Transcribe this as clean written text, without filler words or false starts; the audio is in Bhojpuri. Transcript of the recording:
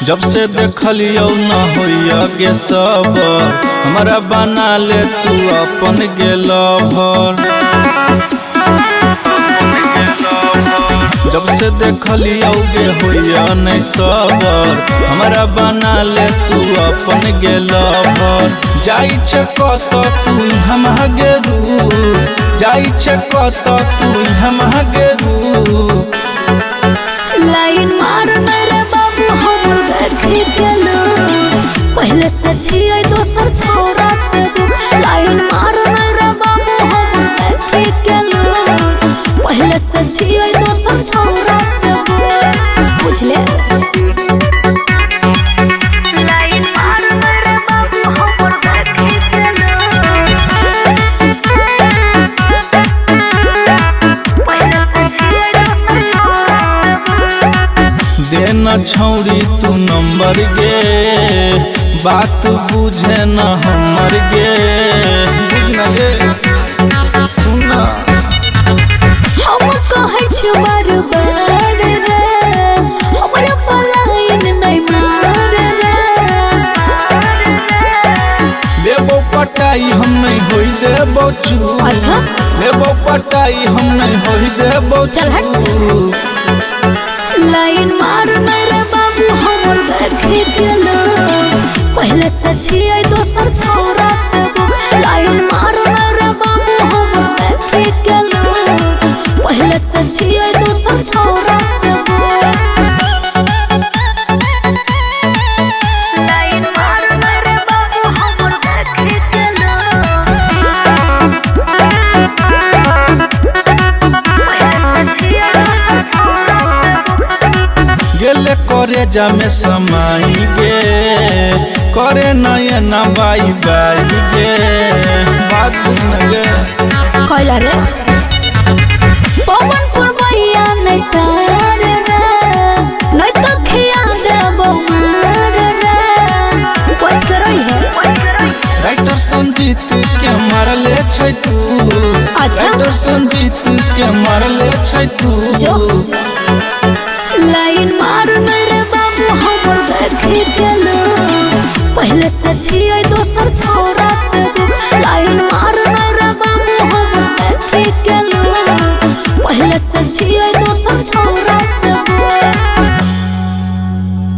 जब से देखलियो न होइया गे सबर, हमारा बना ले तू अपन गे लवर। जब से देखलियो गे होइया नहीं सबर, हमारा बना ले तू अपन गे लवर। जाई छे कत तू हम गेरू, जाई छे कत तू हम गेरू। लाइन मार मेरे बाबू हम देखी गेलो, पहले से छियै दोसर छोरा से दूर। लाइन मार मेरे बाबू हम देखी गेलो, पहले से छियै दोसर छोरा से दूर। बुझले लाइन मार मेरे बाबू हम देखी गेलो, पहले से छियै दोसर छोरा से दूर। देना छौरी तू नंबर गे, बात बुझे न हमर गे। बुझना गे सुना, हम कहै छी बार बार रे, हमरा पलायन नहीं मार रे। लेबो पटाई हम नहीं होई देबो चू। अच्छा लेबो पटाई हम नहीं होई देबो चल हट। लाइन मार मेरे बाबू हमर देखी गेलो, पहले से छियै दोसर छोरा से दूर। लाइन मार मेरे बाबू हमर देखी गेलो, पहले से छियै दोसर छोरा से दूर। लाइन मार मेरे बाबू हमर देखी गेलो, पहले से छियै दोसर छोरा से दूर। गेले करे जा में समाई गे, करे नयना बाई बाई गे। बात बुझना गे कैला रे पवन पुरवैया नहीं तार रे, नहीं तो खिया देबो मार रे। कुछ करई है राइटर संजीत के मारले छै तू। अच्छा। राइटर संजीत के मारले छै तू। जो लाइन मार मेरे बाबू हमर देखी गेलो, पहले से छियै दोसर छोरा से दूर। लाइन मार मेरे बाबू हमर देखी गेलो, पहले से छियै दोसर छोरा से